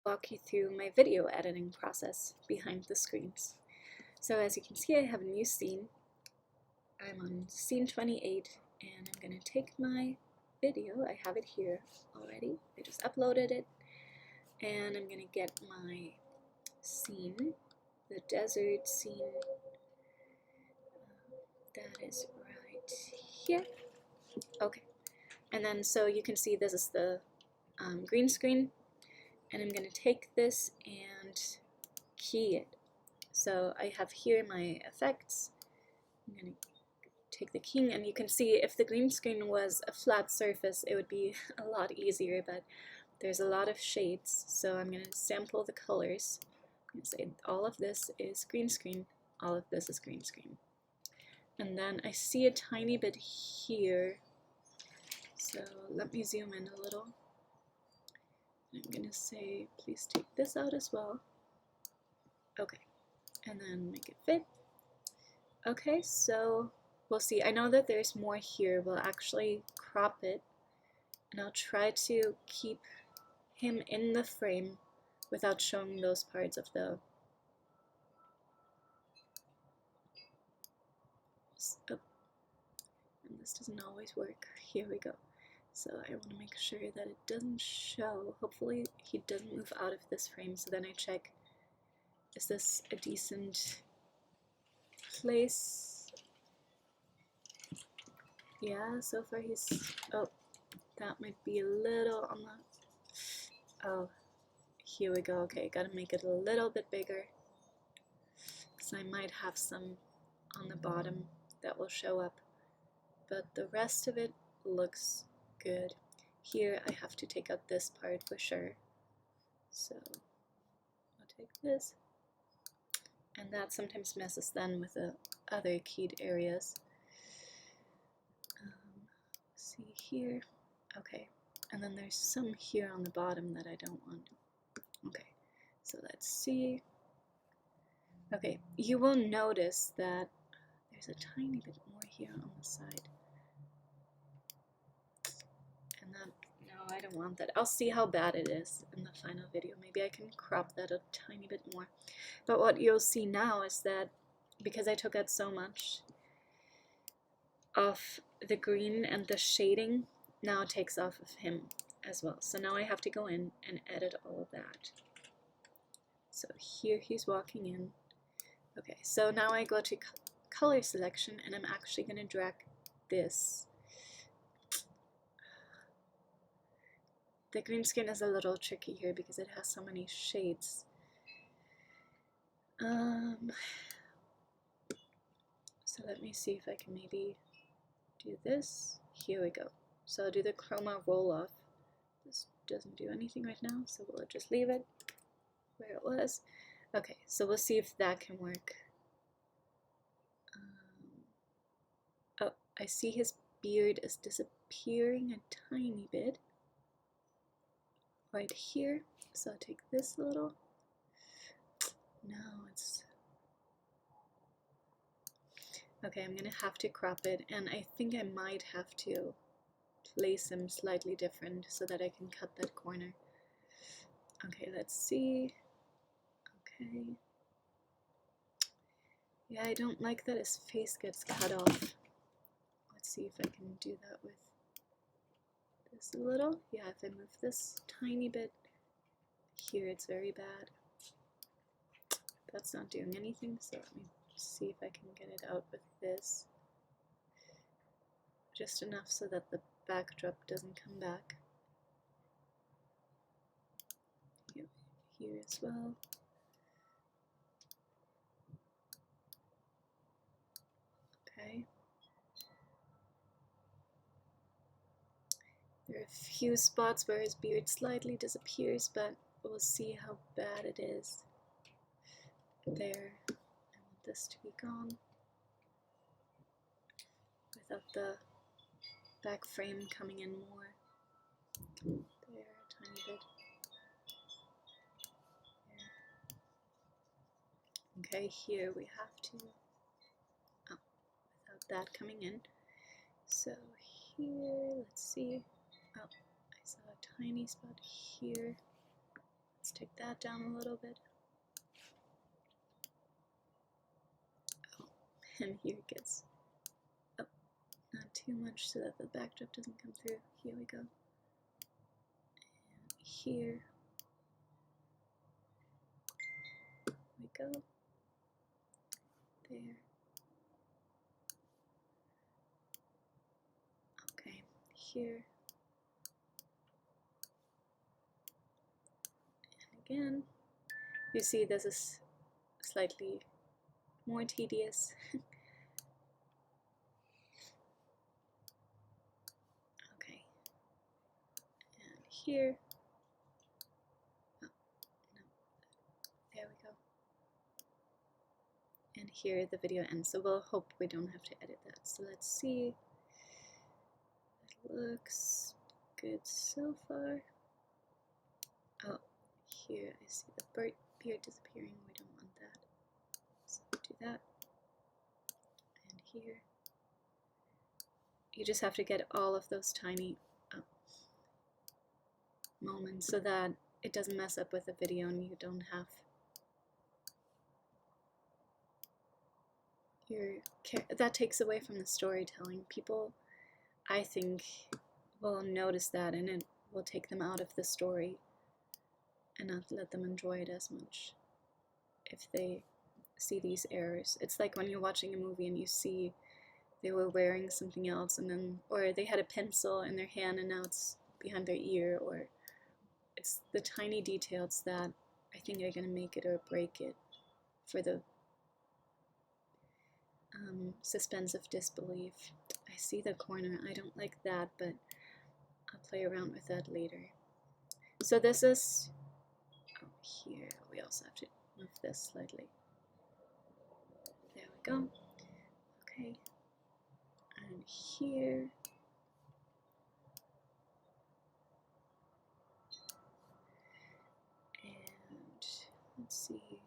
walk you through my video editing process behind the screens. So as you can see, I have a new scene. I'm on scene 28, and I'm going to take my video. I have it here already. I just uploaded it, and I'm going to get my scene, the desert scene. That is right here. Okay, and then so you can see this is the green screen, and I'm going to take this and key it. So I have here my effects. I'm going to take the keying, and you can see if the green screen was a flat surface, it would be a lot easier, but there's a lot of shades, so I'm going to sample the colors. I'm going to say all of this is green screen, all of this is green screen. And then I see a tiny bit here, so let me zoom in a little. I'm going to say, please take this out as well. Okay, and then make it fit. Okay, so we'll see. I know that there's more here. We'll actually crop it, and I'll try to keep him in the frame without showing those parts of the oh, and this doesn't always work. Here we go. So I want to make sure that it doesn't show. Hopefully he doesn't move out of this frame, so then I check, is this a decent place? Yeah, so far he's, oh, that might be a little on the, oh, here we go. Okay, gotta make it a little bit bigger, because I might have some on the bottom that will show up, but the rest of it looks good. Here I have to take out this part for sure, so I'll take this, and that sometimes messes then with the other keyed areas. See here, okay, and then there's some here on the bottom that I don't want. Okay, so let's see. Okay, you will notice that there's a tiny bit more here on the side. And that, no, I don't want that. I'll see how bad it is in the final video. Maybe I can crop that a tiny bit more. But what you'll see now is that because I took out so much of the green and the shading, now it takes off of him as well. So now I have to go in and edit all of that. So here he's walking in. Okay, so now I go to color selection, and I'm actually going to drag this. The green screen is a little tricky here because it has so many shades. So let me see if I can maybe do this. Here we go. So I'll do the chroma roll off. This doesn't do anything right now, so we'll just leave it where it was. Okay, so we'll see if that can work. Oh, I see his beard is disappearing a tiny bit right here, so I'll take this a little. No, it's okay. I'm gonna have to crop it, and I think I might have to place him slightly different so that I can cut that corner. Okay, let's see. Okay, yeah, I don't like that his face gets cut off. Let's see if I can do that with this a little. Yeah, if I move this tiny bit here, it's very bad. That's not doing anything, so let me see if I can get it out with this. Just enough so that the backdrop doesn't come back. Here as well. Okay. There are a few spots where his beard slightly disappears, but we'll see how bad it is. There. I want this to be gone without the back frame coming in more. There, a tiny bit. There. Okay, here we have to, oh, without that coming in. So here, let's see. Oh, I saw a tiny spot here. Let's take that down a little bit. Oh, and here it gets up, not too much so that the backdrop doesn't come through. Here we go. And here we go. There. Okay, here. And again. You see this is slightly more tedious. Okay. And here. Oh, no. There we go. And here the video ends, so we'll hope we don't have to edit that. So let's see. It looks good so far. Oh, here I see the beard disappearing. We don't want that. So do that. And here. You just have to get all of those tiny moments so that it doesn't mess up with the video and you don't have that takes away from the storytelling. People, I think, will notice that and it will take them out of the story and not let them enjoy it as much if they see these errors. It's like when you're watching a movie and you see they were wearing something else and then, or they had a pencil in their hand and now it's behind their ear, or it's the tiny details that I think are going to make it or break it for the suspense of disbelief. I see the corner. I don't like that, but I'll play around with that later. So this is, oh, here, we also have to move this slightly. There we go. Okay. And here. And let's see.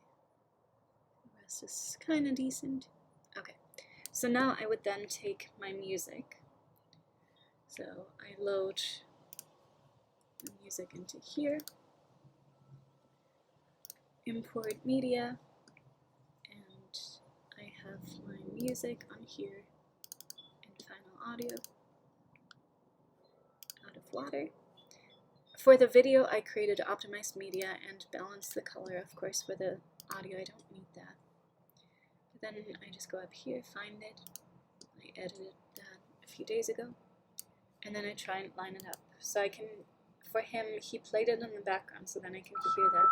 The rest is kind of decent. Okay. So now I would then take my music. So I load the music into here, import media, and I have my music on here in Final Audio, out of water. For the video, I created optimized media and balanced the color. Of course, for the audio, I don't need that. But then I just go up here, find it. I edited that a few days ago. And then I try and line it up. So I can, for him, he played it in the background, so then I can hear that.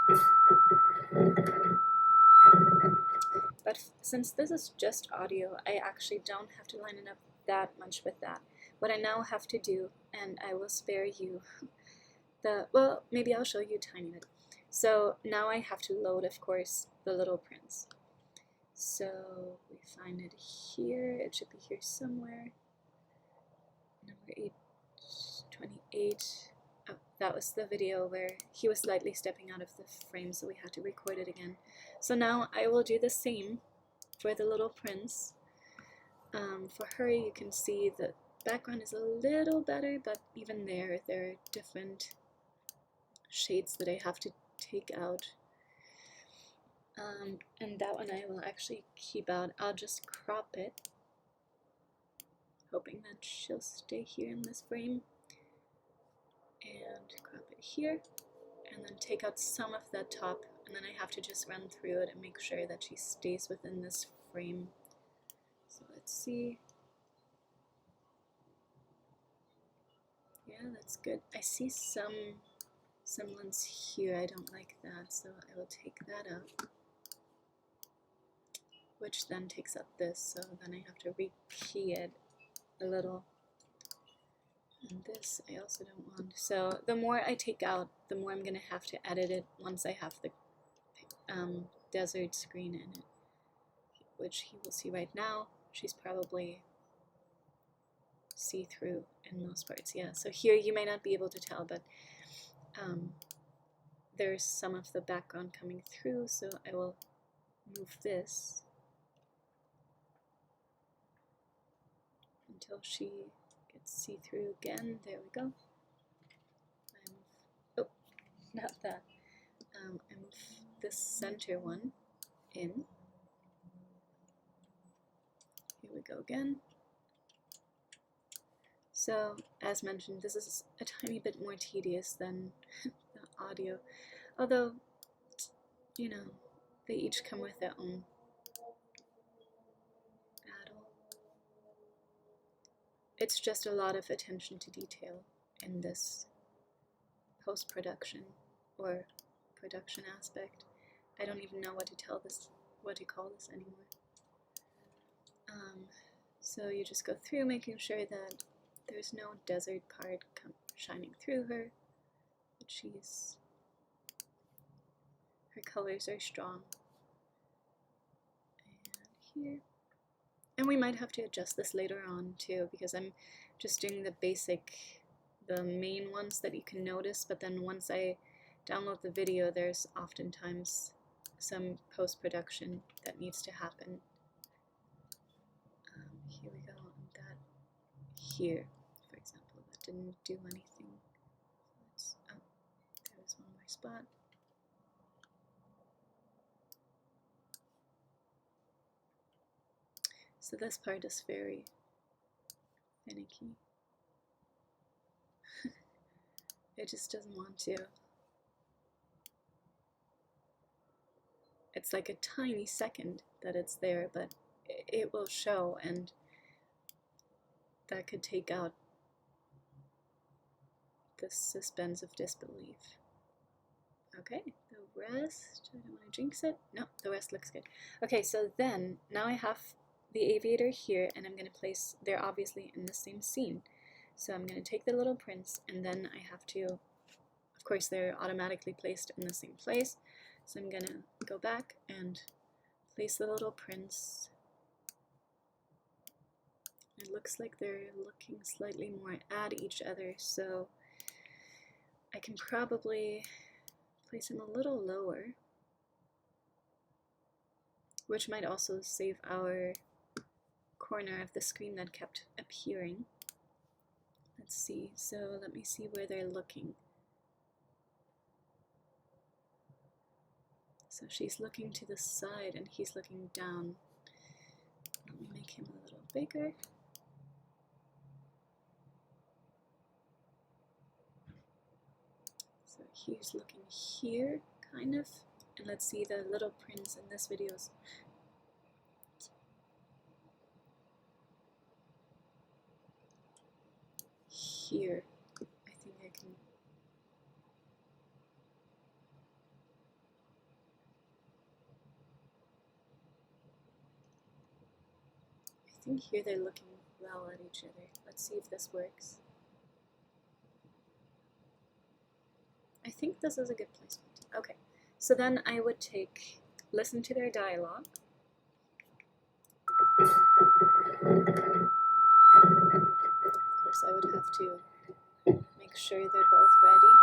But since this is just audio, I actually don't have to line it up that much with that. What I now have to do, and I will spare you well, maybe I'll show you a tiny bit. So now I have to load, of course, the Little Prince. So we find it here. It should be here somewhere. Number 828. Oh, that was the video where he was slightly stepping out of the frame, so we had to record it again. So now I will do the same for the Little Prince. For her, you can see the background is a little better, but even there are different shades that I have to take out. And that one I will actually keep out. I'll just crop it, hoping that she'll stay here in this frame. And crop it here, and then take out some of that top, and then I have to just run through it and make sure that she stays within this frame. So let's see. Yeah, that's good. I see some semblance here. I don't like that, so I will take that out, which then takes up this, so then I have to rekey it a little. And this I also don't want. So the more I take out, the more I'm going to have to edit it once I have the desert screen in it, which he will see right now. She's probably see-through in most parts. Yeah, so here you may not be able to tell, but there's some of the background coming through, so I will move this until she gets see-through again. There we go. Oh, not that. I move this center one in. Here we go again. So, as mentioned, this is a tiny bit more tedious than the audio, although, you know, they each come with their own battle. It's just a lot of attention to detail in this post-production or production aspect. I don't even know what to call this anymore. So you just go through making sure that there's no desert part shining through her, that her colors are strong. And here. And we might have to adjust this later on too, because I'm just doing the main ones that you can notice, but then once I download the video, there's oftentimes some post-production that needs to happen. Here we go, and that here, for example, that didn't do anything. Oh, there was one more spot. So this part is very finicky. It just doesn't want to. It's like a tiny second that it's there, but it will show, and that could take out the suspense of disbelief. Okay, the rest, I don't want to jinx it. No, the rest looks good. Okay, so then, now I have the aviator here, and I'm going to place, they're obviously in the same scene. So I'm going to take the little prince, and then I have to, of course they're automatically placed in the same place. So I'm going to go back and place the little prince. It looks like they're looking slightly more at each other, so I can probably place him a little lower, which might also save our corner of the screen that kept appearing. Let's see, so let me see where they're looking. So she's looking to the side and he's looking down. Let me make him a little bigger. So he's looking here, kind of. And let's see the little prince in this video. Here, I think I can. I think here they're looking well at each other. Let's see if this works. I think this is a good placement. Okay, so then I would listen to their dialogue. Of course, I would have to make sure they're both ready.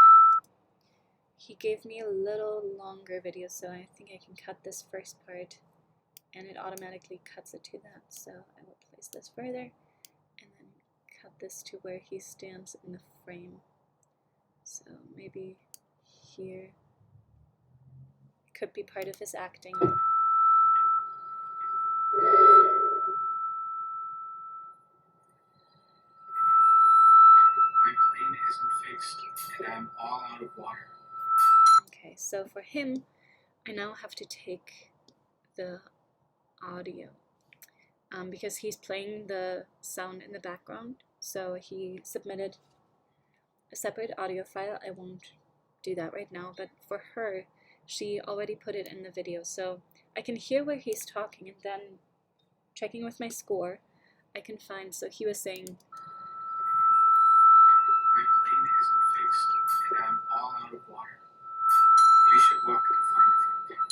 He gave me a little longer video, so I think I can cut this first part, and it automatically cuts it to that. So I will place this further, and then cut this to where he stands in the frame. So maybe here. Could be part of his acting. My plane isn't fixed, and I'm all out of water. Okay, so for him, I now have to take the audio because he's playing the sound in the background. So he submitted a separate audio file. I won't do that right now, but for her, she already put it in the video. So I can hear where he's talking, and then checking with my score, I can find, so he was saying, my plane isn't fixed, and I'm all out of water. We should walk to find a fountain.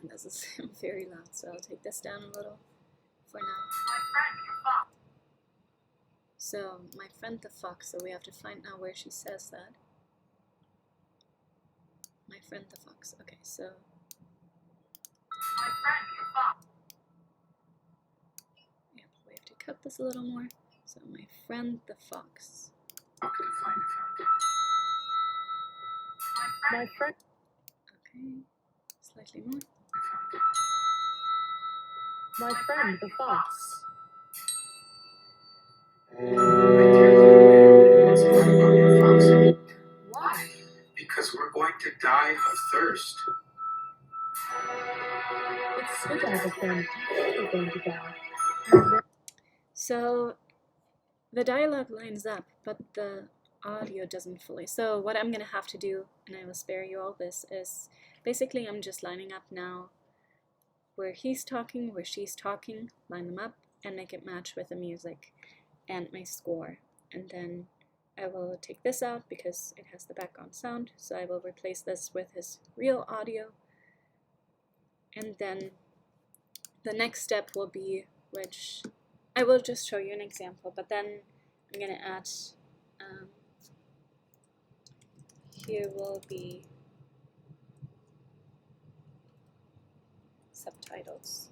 And this is very loud, so I'll take this down a little for now. My friend, the fox. So, my friend the fox, so we have to find now where she says that. My friend the fox, okay, so. My friend, the fox. Yeah, we have to cut this a little more. So, my friend the fox. Walk to find a fountain. My My friend. Okay, slightly more. My friend the fox. My dear little man, what's the matter about your foxy? Why? Because we're going to die of thirst. It's good to have a friend. We're going to die. So the dialogue lines up, but the audio doesn't fully. So what I'm gonna have to do, and I will spare you all this, is basically I'm just lining up now where he's talking, where she's talking, line them up, and make it match with the music and my score. And then I will take this out because it has the background sound, so I will replace this with his real audio. And then the next step will be, which I will just show you an example, but then I'm gonna add, here will be subtitles.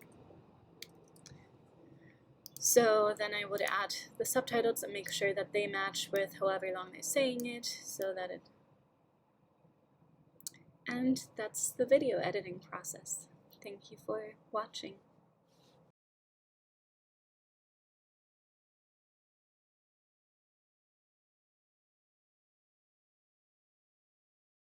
So then I would add the subtitles and make sure that they match with however long they're saying it, so that it, and that's the video editing process. Thank you for watching.